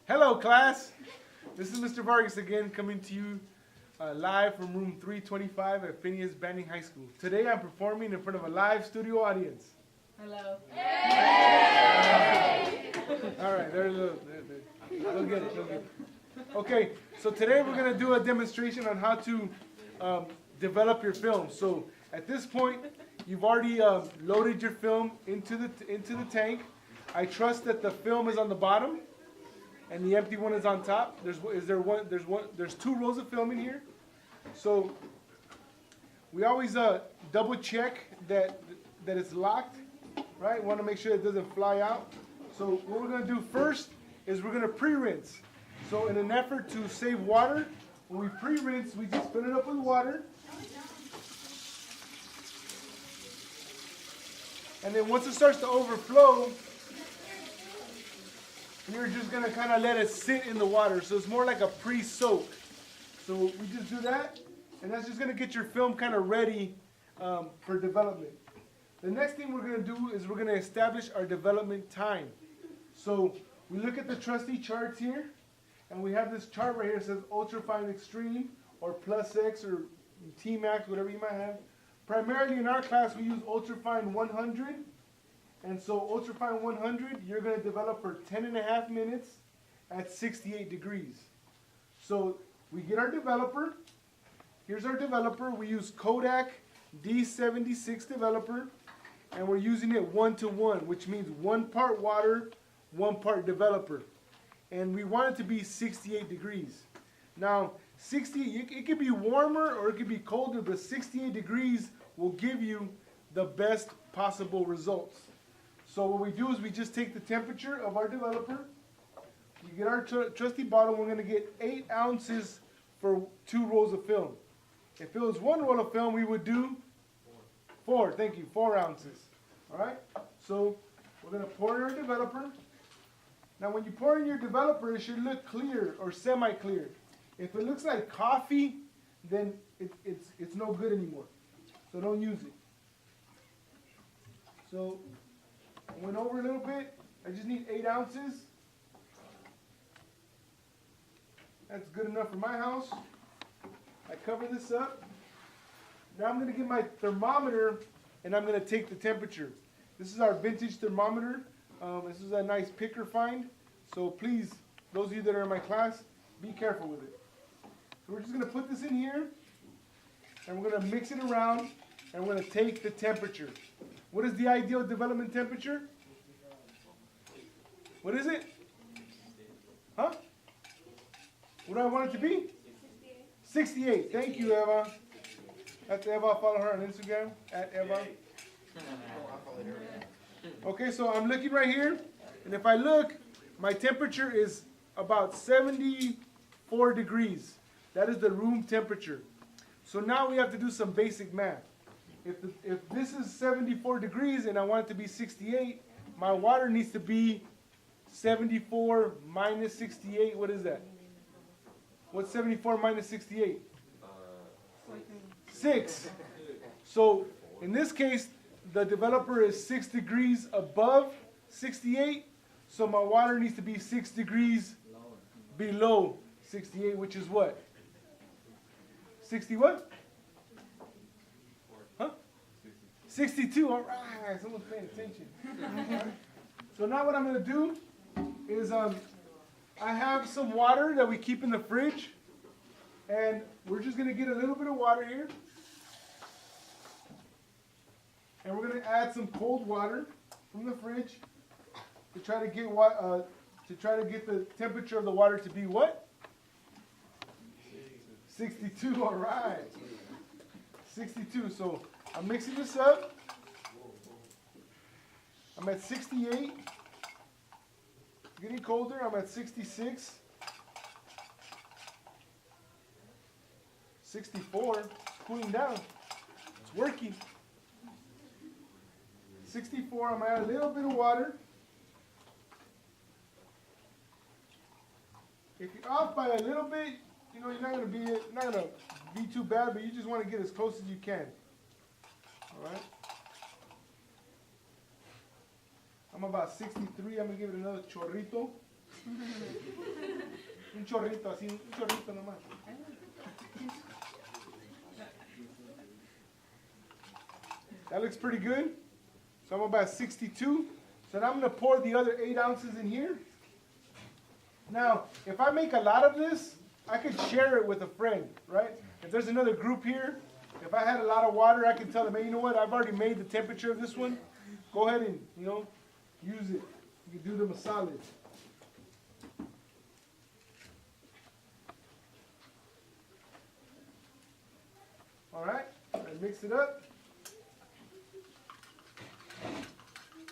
Hello, class. This is Mr. Vargas again, coming to you live from room 325 at Phineas Banning High School. Today I'm performing in front of a live studio audience. Hello. All right, they'll get it. Okay, so today we're going to do a demonstration on how to develop your film. So at this point, you've already loaded your film into the tank. I trust that the film is on the bottom and the empty one is on top. There's two rolls of film in here. So we always double check that it's locked, right? Want to make sure it doesn't fly out. So what we're going to do first is we're going to pre-rinse. So in an effort to save water, when we pre-rinse, we just fill it up with water. And then once it starts to overflow, you're just going to kind of let it sit in the water. So it's more like a pre-soak. So we just do that, and that's just going to get your film kind of ready for development. The next thing we're going to do is we're going to establish our development time. So we look at the trusty charts here, and we have this chart right here that says ultrafine extreme, or plus X, or T-max, whatever you might have. Primarily in our class, we use ultrafine 100. And so ultrafine 100, you're going to develop for 10.5 minutes at 68 degrees. So we get our developer. Here's our developer. We use Kodak D76 developer, and we're using it 1:1, which means 1 part water, 1 part developer. And we want it to be 68 degrees. Now, it could be warmer or it could be colder, but 68 degrees will give you the best possible results. So what we do is we just take the temperature of our developer. We get our trusty bottle. We're going to get 8 ounces for 2 rolls of film. If it was 1 roll of film, we would do 4. Thank you, 4 ounces. All right? So we're going to pour in our developer. Now when you pour in your developer, it should look clear or semi-clear. If it looks like coffee, then it's no good anymore. So don't use it. So I went over a little bit. I just need 8 ounces. That's good enough for my house. I cover this up. Now I'm going to get my thermometer and I'm going to take the temperature. This is our vintage thermometer. This is a nice picker find. So please, those of you that are in my class, be careful with it. So we're just going to put this in here and we're going to mix it around and we're going to take the temperature. What is the ideal development temperature? What is it? Huh? What do I want it to be? 68. Thank you, Eva. That's Eva. Follow her on Instagram, at Eva. Okay, so I'm looking right here. And if I look, my temperature is about 74 degrees. That is the room temperature. So now we have to do some basic math. If this is 74 degrees and I want it to be 68, my water needs to be 74 minus 68. What is that? What's 74 minus 68? 6. So in this case, the developer is 6 degrees above 68. So my water needs to be 6 degrees below 68, which is what? 60 what? 62, all right, someone's paying attention. Right. So now what I'm going to do is I have some water that we keep in the fridge, and we're just going to get a little bit of water here, and we're going to add some cold water from the fridge to try to get the temperature of the water to be what? 62, all right. 62, so I'm mixing this up. I'm at 68. Getting colder, I'm at 66. 64, it's cooling down. It's working. 64, I'm gonna add a little bit of water. If you're off by a little bit, you know, you're not gonna be too bad, but you just want to get as close as you can. All right. I'm about 63. I'm gonna give it another chorrito. Un chorrito, así, un chorrito nomás. That looks pretty good. So I'm about 62. So now I'm going to pour the other 8 ounces in here. Now, if I make a lot of this, I could share it with a friend, right? If there's another group here, if I had a lot of water, I can tell them, hey, you know what? I've already made the temperature of this one. Go ahead and, use it. You can do them a solid. All right, I mix it up.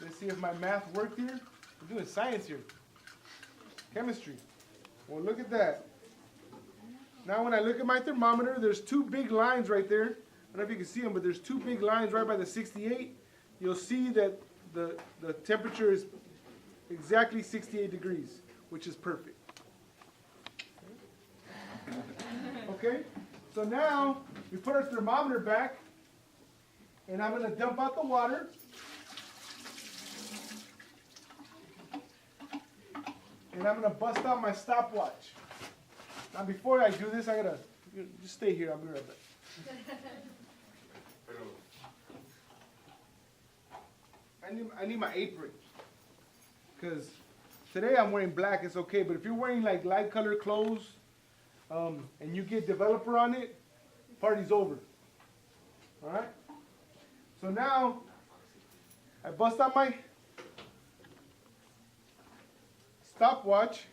Let's see if my math worked here. We're doing science here. Chemistry. Well, look at that. Now when I look at my thermometer, there's 2 big lines right there. I don't know if you can see them, but there's 2 big lines right by the 68. You'll see that the temperature is exactly 68 degrees, which is perfect. Okay, so now we put our thermometer back, and I'm going to dump out the water. And I'm going to bust out my stopwatch. Now before I do this, I got to, just stay here, I'll be right back. I need my apron. Because today I'm wearing black, it's okay. But if you're wearing like light colored clothes, and you get developer on it, party's over. All right? So now, I bust out my stopwatch.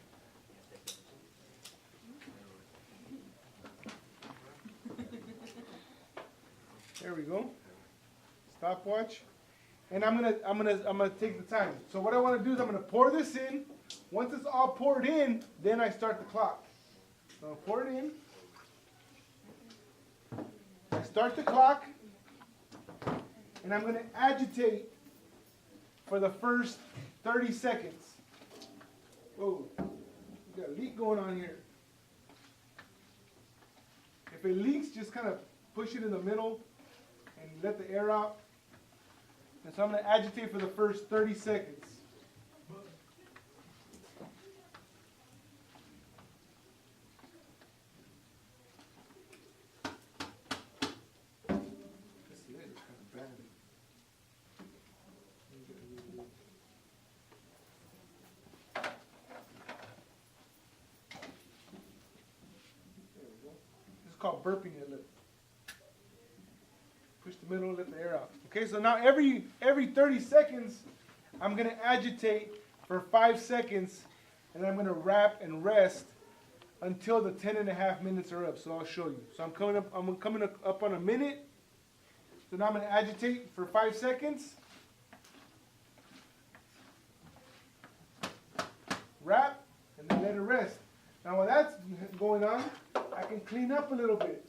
There we go. Stopwatch. And I'm gonna take the time. So what I want to do is I'm gonna pour this in. Once it's all poured in, then I start the clock. So I'll pour it in. I start the clock, and I'm gonna agitate for the first 30 seconds. Whoa, we got a leak going on here. If it leaks, just kind of push it in the middle and let the air out. And so I'm going to agitate for the first 30 seconds. This is called burping it. Look. Push the middle, let the air out. Okay, so now every 30 seconds, I'm going to agitate for 5 seconds, and I'm going to wrap and rest until the 10.5 minutes are up. So I'll show you. So I'm coming up on a minute. So now I'm going to agitate for 5 seconds. Wrap, and then let it rest. Now while that's going on, I can clean up a little bit.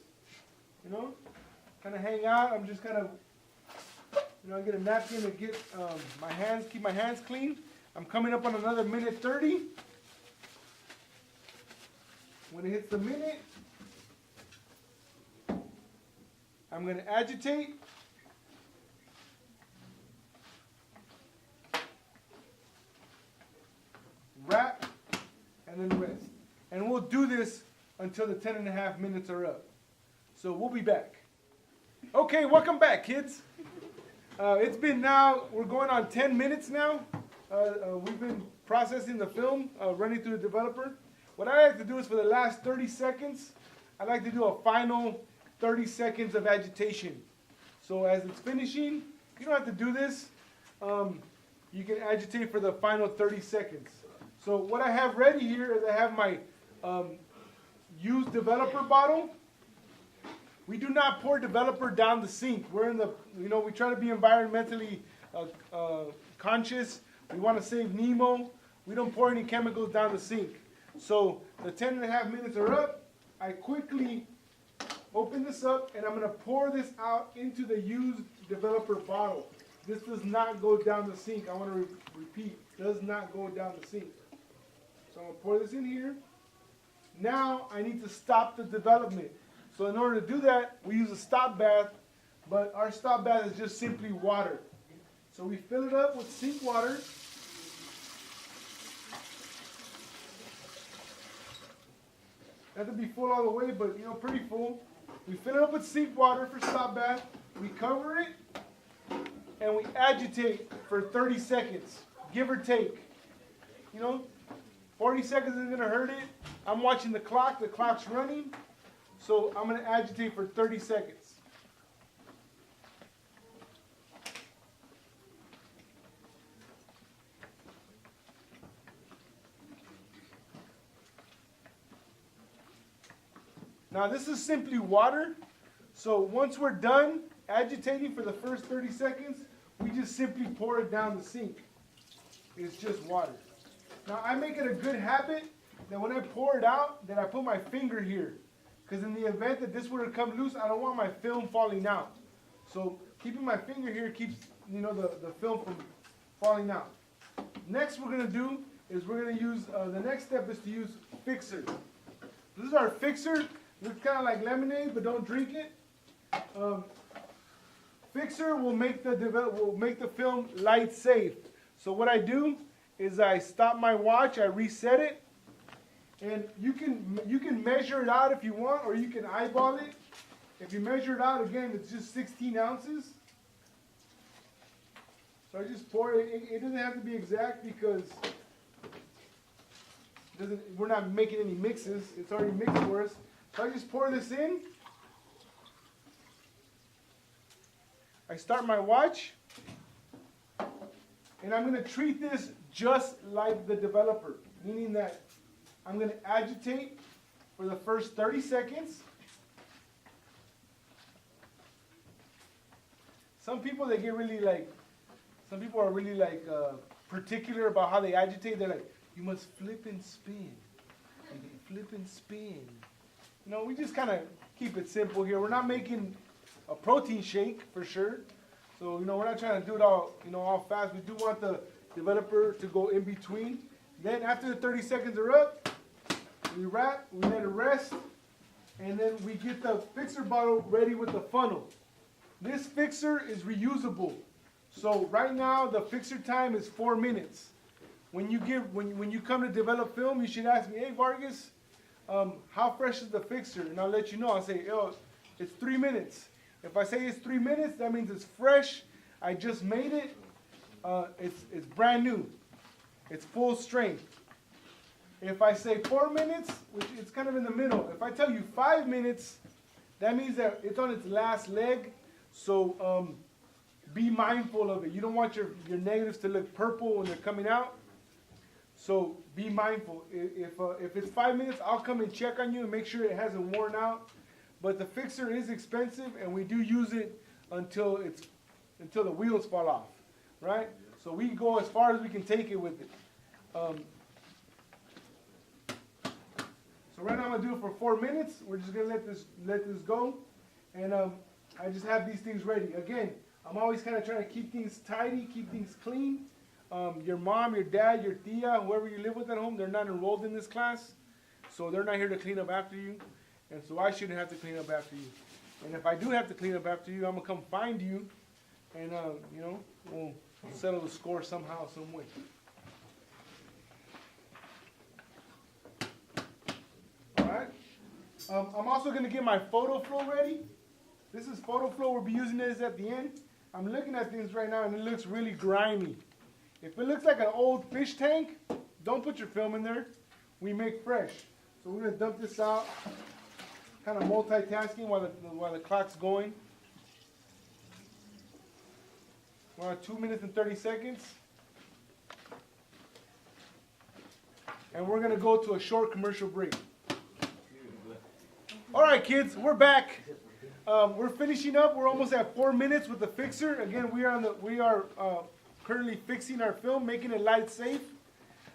Kind of hang out. I'm just kind of, get a napkin to get keep my hands clean. I'm coming up on another minute 30. When it hits the minute, I'm going to agitate. Wrap, and then rest. And we'll do this until the 10.5 minutes are up. So we'll be back. Okay, welcome back, kids. It's been now, we're going on 10 minutes now. We've been processing the film, running through the developer. What I like to do is for the last 30 seconds, I like to do a final 30 seconds of agitation. So as it's finishing, you don't have to do this. You can agitate for the final 30 seconds. So what I have ready here is I have my used developer bottle. We do not pour developer down the sink. We're in the, we try to be environmentally conscious. We want to save Nemo. We don't pour any chemicals down the sink. So the 10.5 minutes are up. I quickly open this up, and I'm going to pour this out into the used developer bottle. This does not go down the sink. I want to repeat, does not go down the sink. So I'm going to pour this in here. Now I need to stop the development. So in order to do that, we use a stop bath, but our stop bath is just simply water. So we fill it up with sink water. Not to be full all the way, but you know, pretty full. We fill it up with sink water for stop bath. We cover it, and we agitate for 30 seconds, give or take. You know, 40 seconds isn't gonna hurt it. I'm watching the clock's running, so I'm gonna agitate for 30 seconds. Now this is simply water, so once we're done agitating for the first 30 seconds, we just simply pour it down the sink. It's just water. Now I make it a good habit that when I pour it out, that I put my finger here. Because in the event that this were to come loose, I don't want my film falling out. So keeping my finger here keeps, you know, the film from falling out. Next we're going to do is we're going to use, the next step is to use fixer. This is our fixer. It's kind of like lemonade, but don't drink it. Fixer will make the film light safe. So what I do is I stop my watch, I reset it, and you can measure it out if you want, or you can eyeball it. If you measure it out, again, it's just 16 ounces. So I just pour it. It doesn't have to be exact because we're not making any mixes. It's already mixed for us. So I just pour this in. I start my watch. And I'm going to treat this just like the developer, meaning that I'm going to agitate for the first 30 seconds. Some people, they get really like, some people are really like particular about how they agitate. They're like, you must flip and spin. Flip and spin. You know, we just kind of keep it simple here. We're not making a protein shake for sure. So, you know, we're not trying to do it all, you know, all fast. We do want the developer to go in between. Then after the 30 seconds are up, we wrap, we let it rest, and then we get the fixer bottle ready with the funnel. This fixer is reusable. So right now the fixer time is 4 minutes. When you come to develop film, you should ask me, hey Vargas, how fresh is the fixer? And I'll let you know. I'll say, oh, it's 3 minutes. If I say it's 3 minutes, that means it's fresh. I just made it. It's brand new. It's full strength. If I say 4 minutes, which it's kind of in the middle. If I tell you 5 minutes, that means that it's on its last leg. So be mindful of it. You don't want your negatives to look purple when they're coming out. So be mindful. If it's 5 minutes, I'll come and check on you and make sure it hasn't worn out. But the fixer is expensive, and we do use it until the wheels fall off, right? So we go as far as we can take it with it. So right now I'm gonna do it for 4 minutes. We're just gonna let this go, and I just have these things ready. Again, I'm always kind of trying to keep things tidy, keep things clean. Your mom, your dad, your tia, whoever you live with at home, they're not enrolled in this class, so they're not here to clean up after you. And so I shouldn't have to clean up after you. And if I do have to clean up after you, I'm going to come find you. And, you know, we'll settle the score somehow, some way. All right. I'm also going to get my photo flow ready. This is photo flow. We'll be using this at the end. I'm looking at things right now, and it looks really grimy. If it looks like an old fish tank, don't put your film in there. We make fresh. So we're going to dump this out. Kind of multitasking while the clock's going. We're at 2 minutes and 30 seconds. And we're going to go to a short commercial break. All right, kids, we're back. We're finishing up. We're almost at 4 minutes with the fixer. Again, we are currently fixing our film, making it light safe.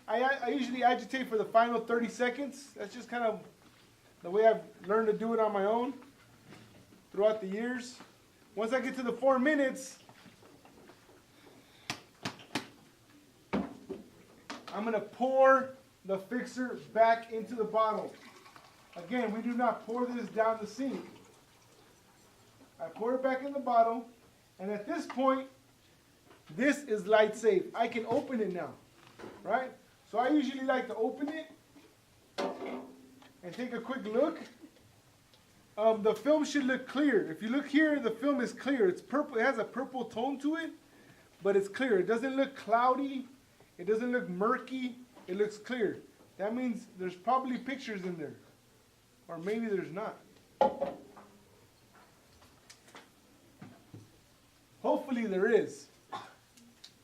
I usually agitate for the final 30 seconds. That's just kind of the way I've learned to do it on my own throughout the years. Once I get to the 4 minutes, I'm going to pour the fixer back into the bottle. Again, we do not pour this down the sink. I pour it back in the bottle, and at this point, this is light safe. I can open it now, right? So I usually like to open it and take a quick look. The film should look clear. If you look here, the film is clear. It's purple. It has a purple tone to it, but it's clear. It doesn't look cloudy. It doesn't look murky. It looks clear. That means there's probably pictures in there, or maybe there's not. Hopefully there is,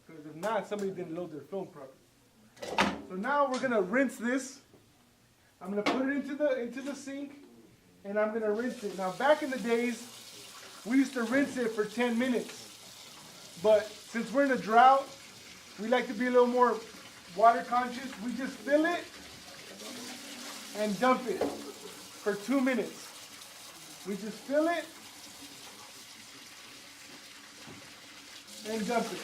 because if not, somebody didn't load their film properly. So now we're gonna rinse this. I'm gonna put it into the sink, and I'm gonna rinse it. Now, back in the days, we used to rinse it for 10 minutes. But since we're in a drought, we like to be a little more water conscious. We just fill it and dump it for 2 minutes. We just fill it and dump it.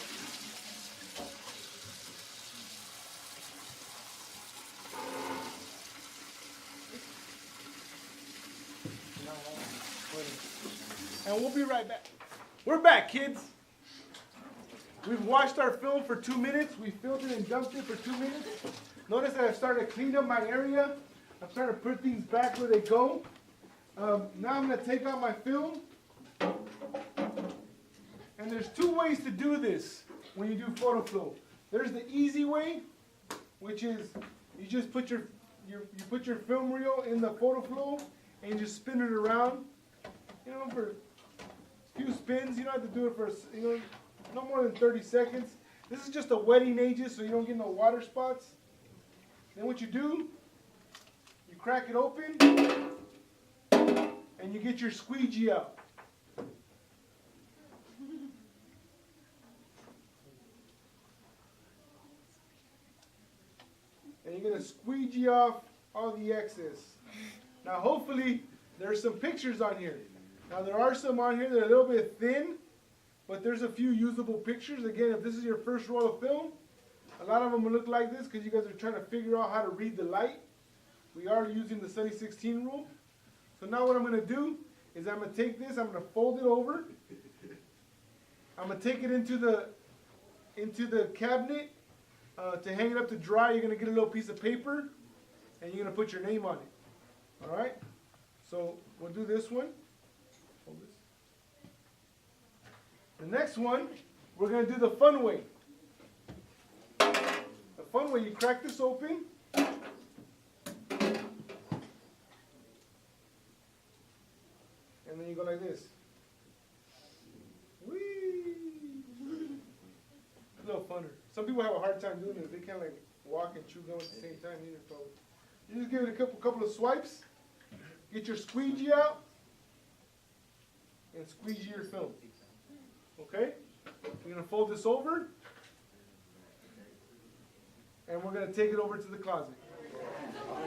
And we'll be right back. We're back, kids. We've washed our film for 2 minutes. We filled it and dumped it for 2 minutes. Notice that I started to clean up my area. I'm starting to put things back where they go. Now I'm going to take out my film. And there's 2 ways to do this when you do photo flow. There's the easy way, which is you just put your film reel in the photo flow and you just spin it around. You know, for a few spins. You don't have to do it for, no more than 30 seconds. This is just a wetting agent so you don't get no water spots. Then what you do, you crack it open and you get your squeegee out. And you're going to squeegee off all the excess. Now hopefully there's some pictures on here. Now there are some on here that are a little bit thin, but there's a few usable pictures. Again, if this is your first roll of film, a lot of them will look like this because you guys are trying to figure out how to read the light. We are using the Sunny 16 rule. So now what I'm going to do is I'm going to take this, I'm going to fold it over. I'm going to take it into the cabinet to hang it up to dry. You're going to get a little piece of paper and you're going to put your name on it. All right? So we'll do this one. Hold this. The next one, we're going to do the fun way. The fun way, you crack this open. And then you go like this. Whee! A little funner. Some people have a hard time doing it. They can't like walk and chew gum at the same time either. So you just give it a couple of swipes. Get your squeegee out. And squeegee your film. Okay? We're going to fold this over. And we're going to take it over to the closet.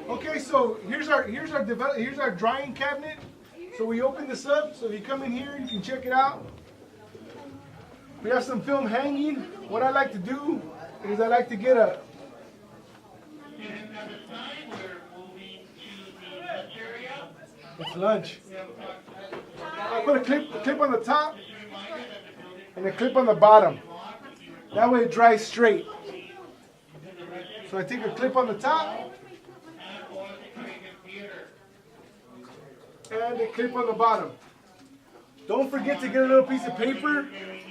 Okay, so here's our drying cabinet. So we open this up. So if you come in here, you can check it out. We have some film hanging. What I like to do is I like to get a... It's lunch. I put a clip on the top and a clip on the bottom. That way it dries straight. So I take a clip on the top and a clip on the bottom. Don't forget to get a little piece of paper,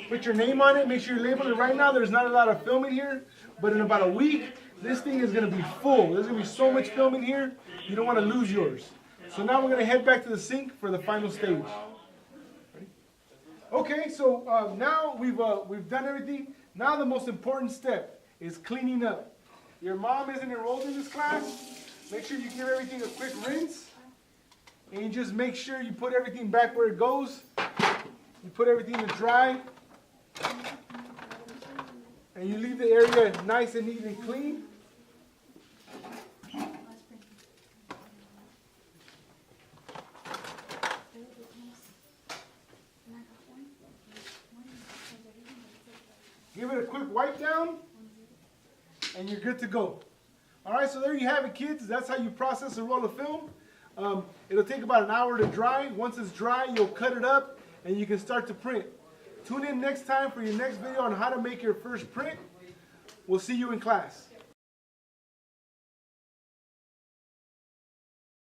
put your name on it, make sure you label it. Right now there's not a lot of film in here, but in about a week, this thing is going to be full. There's going to be so much film in here, you don't want to lose yours. So now we're going to head back to the sink for the final stage. Ready? Okay, so now we've done everything. Now the most important step is cleaning up. Your mom isn't enrolled in this class. Make sure you give everything a quick rinse. And you just make sure you put everything back where it goes. You put everything to dry. And you leave the area nice and neat and clean. Give it a quick wipe down, and you're good to go. All right, so there you have it, kids. That's how you process a roll of film. It'll take about an hour to dry. Once it's dry, you'll cut it up, and you can start to print. Tune in next time for your next video on how to make your first print. We'll see you in class.